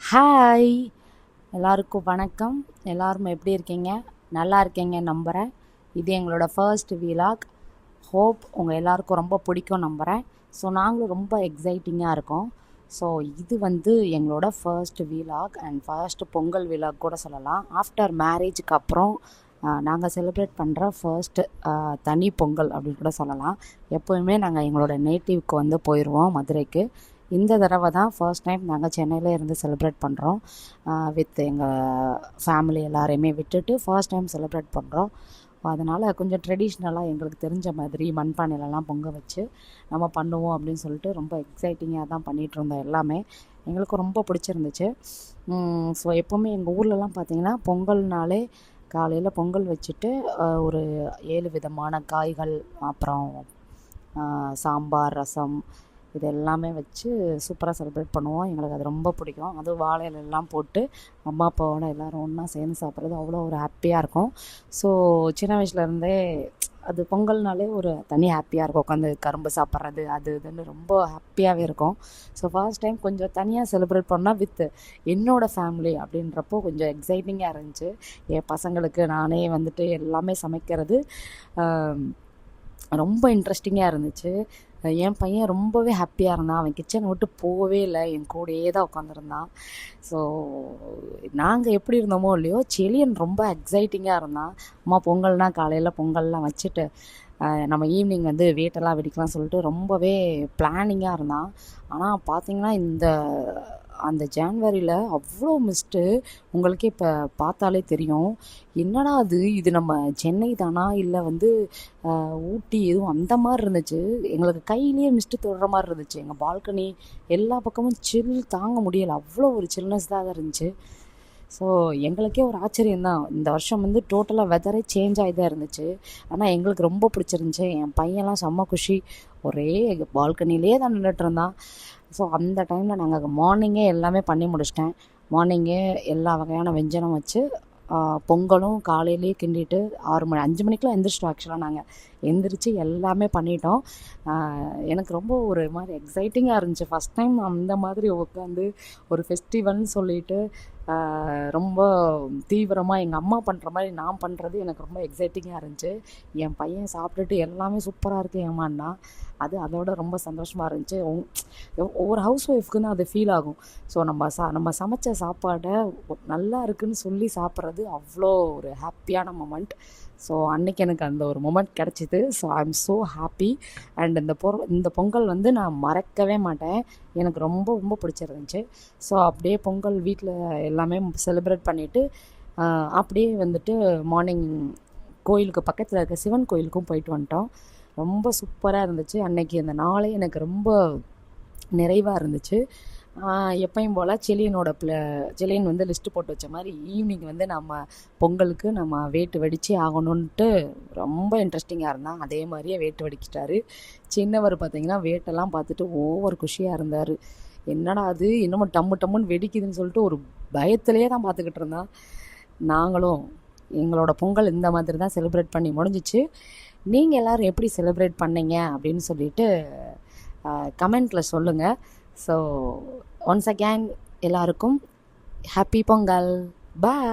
Hi, எல்லாருக்கும் வணக்கம். எல்லாரும் எப்படி இருக்கீங்க? நல்லா இருக்கீங்க நம்புகிறேன். இது எங்களோட ஃபர்ஸ்ட் வீலாக். ஹோப் உங்கள் எல்லாருக்கும் ரொம்ப பிடிக்கும் நம்புகிறேன். ஸோ நாங்களும் ரொம்ப எக்ஸைட்டிங்காக இருக்கோம். ஸோ இது எங்களோட first vlog and first Pongal vlog கூட சொல்லலாம். ஆஃப்டர் மேரேஜுக்கு அப்புறம் நாங்கள் செலிப்ரேட் பண்ணுற ஃபர்ஸ்ட் தனி பொங்கல் அப்படின்னு கூட சொல்லலாம். எப்போயுமே நாங்கள் எங்களோட நேட்டிவ்க்கு போயிடுவோம், மதுரைக்கு. இந்த தடவை தான் ஃபர்ஸ்ட் டைம் நாங்கள் சென்னையில் இருந்து செலிப்ரேட் பண்ணுறோம். வித் எங்கள் ஃபேமிலி எல்லாரையுமே விட்டுட்டு ஃபர்ஸ்ட் டைம் செலிப்ரேட் பண்ணுறோம். அதனால் கொஞ்சம் ட்ரெடிஷ்னலாக எங்களுக்கு தெரிஞ்ச மாதிரி மண்பானையிலலாம் பொங்க வச்சு நம்ம பண்ணுவோம் அப்படின்னு சொல்லிட்டு ரொம்ப எக்ஸைட்டிங்காக தான் பண்ணிகிட்டு இருந்தோம். எல்லாமே எங்களுக்கு ரொம்ப பிடிச்சிருந்துச்சு. ஸோ எப்போவுமே எங்கள் ஊர்லலாம் பார்த்திங்கன்னா பொங்கல்னாலே காலையில் பொங்கல் வச்சுட்டு ஒரு 7 விதமான காய்கள், அப்புறம் சாம்பார், ரசம், இது எல்லாமே வச்சு சூப்பராக செலிப்ரேட் பண்ணுவோம். எங்களுக்கு அது ரொம்ப பிடிக்கும். அதுவும் வாழை இலையெல்லாம் போட்டு அம்மா அப்பாவோட எல்லோரும் ஒன்றா சேர்ந்து சாப்பிட்றது அவ்வளோ ஒரு ஹாப்பியாக இருக்கும். ஸோ சின்ன வயசுலேருந்தே அது பொங்கல்னாலே ஒரு தனி ஹாப்பியாக இருக்கும். உட்காந்து கரும்பு சாப்பிட்றது அது இதுன்னு ரொம்ப ஹாப்பியாகவே இருக்கும். ஸோ ஃபர்ஸ்ட் டைம் கொஞ்சம் தனியாக செலிப்ரேட் பண்ணால் வித் என்னோடய ஃபேமிலி அப்படின்றப்போ கொஞ்சம் எக்ஸைட்டிங்காக இருந்துச்சு. என் பசங்களுக்கு நானே எல்லாமே சமைக்கிறது ரொம்ப இன்ட்ரெஸ்டிங்காக இருந்துச்சு. என் பையன் ரொம்பவே ஹாப்பியாக இருந்தான். அவன் கிச்சனை விட்டு போகவே இல்லை, என் கூடயே தான் உட்காந்துருந்தான். ஸோ நாங்கள் எப்படி இருந்தோமோ இல்லையோ, செலியன் ரொம்ப எக்ஸைட்டிங்காக இருந்தான். அம்மா பொங்கல்னால் காலையில் பொங்கல்லாம் வச்சுட்டு நம்ம ஈவினிங் வீட்டெல்லாம் வெடிக்கலாம் சொல்லிட்டு ரொம்பவே பிளானிங்காக இருந்தான். ஆனால் பார்த்திங்கன்னா அந்த ஜான்வரியில் அவ்வளோ மிஸ்ட்டு. உங்களுக்கே இப்போ பார்த்தாலே தெரியும். என்னடா இது நம்ம சென்னை தானா இல்லை ஊட்டி எதுவும் அந்த மாதிரி இருந்துச்சு. எங்களுக்கு கையிலேயே மிஸ்ட்டு தொடுற மாதிரி இருந்துச்சு. எங்கள் பால்கனி எல்லா பக்கமும் சில் தாங்க முடியலை, அவ்வளோ ஒரு சில்னஸ் தான் இருந்துச்சு. ஸோ எங்களுக்கே ஒரு ஆச்சரியந்தான். இந்த வருஷம் டோட்டலாக வெதரே சேஞ்ச் ஆகி தான் இருந்துச்சு. ஆனால் எங்களுக்கு ரொம்ப பிடிச்சிருந்துச்சி. என் பையன்லாம் செம்ம குஷி. ஒரே பால்கனிலே தான் நின்றுட்டு இருந்தான். ஸோ அந்த டைமில் நாங்கள் மார்னிங்கே எல்லாமே பண்ணி முடிச்சிட்டேன். மார்னிங்கே எல்லா வகையான வெஞ்சனம் வச்சு பொங்கலும் காலையிலேயே கிண்டிட்டு 5 மணிக்கெலாம் எந்திரிச்சிட்டோம். ஆக்சுவலாக நாங்கள் எந்திரிச்சு எல்லாமே பண்ணிட்டோம். எனக்கு ரொம்ப ஒரு மாதிரி எக்ஸைட்டிங்காக இருந்துச்சு. ஃபஸ்ட் டைம் அந்த மாதிரி உட்காந்து ஒரு ஃபெஸ்டிவல்னு சொல்லிட்டு ரொம்ப தீவிரமாக எங்கள் அம்மா பண்ணுற மாதிரி நான் பண்ணுறது எனக்கு ரொம்ப எக்ஸைட்டிங்காக இருந்துச்சு. என் பையன் சாப்பிட்டுட்டு எல்லாமே சூப்பராக இருக்குது ஏமான்னா, அதோட ரொம்ப சந்தோஷமாக இருந்துச்சு. ஒவ்வொரு ஹவுஸ் ஒய்ஃப்க்குன்னு அது ஃபீல் ஆகும். ஸோ நம்ம சமைச்ச சாப்பாடை நல்லா இருக்குதுன்னு சொல்லி சாப்பிட்றது அவ்வளோ ஒரு ஹாப்பியான மொமெண்ட். ஸோ அன்றைக்கி எனக்கு அந்த ஒரு மொமெண்ட் கிடச்சிது. So I am so happy. And இந்த பொங்கல் நான் மறக்கவே மாட்டேன். எனக்கு ரொம்ப ரொம்ப பிடிச்சிருந்துச்சு. ஸோ அப்படியே பொங்கல் வீட்டில் எல்லாமே செலிப்ரேட் பண்ணிவிட்டு அப்படியே மார்னிங் கோயிலுக்கு பக்கத்தில் இருக்க சிவன் கோயிலுக்கும் போயிட்டு வந்துட்டோம். ரொம்ப சூப்பராக இருந்துச்சு. அன்றைக்கி அந்த நாளே எனக்கு ரொம்ப நிறைவாக இருந்துச்சு. எப்பயும் போல் செலியன் லிஸ்ட்டு போட்டு வச்ச மாதிரி ஈவினிங் நம்ம பொங்கலுக்கு நம்ம வேட்டு வெடித்து ஆகணுன்ட்டு ரொம்ப இன்ட்ரெஸ்டிங்காக இருந்தான். அதே மாதிரியே வேட்டு வெடிச்சிட்டாரு. சின்னவர் பார்த்திங்கன்னா வேட்டெல்லாம் பார்த்துட்டு ஓவர் குஷியாக இருந்தார். என்னடா அது இன்னமும் டம்முன்னு வெடிக்குதுன்னு சொல்லிட்டு ஒரு பயத்திலே தான் பார்த்துக்கிட்டு இருந்தான். நாங்களும் எங்களோட பொங்கல் இந்த மாதிரி தான் செலிப்ரேட் பண்ணி முடிஞ்சிச்சு. நீங்கள் எல்லோரும் எப்படி செலிப்ரேட் பண்ணீங்க அப்படின்னு சொல்லிட்டு கமெண்ட்டில் சொல்லுங்கள். ஸோ ஒன்ஸ் அகேன் எல்லாருக்கும் ஹாப்பி பொங்கல். பாய்.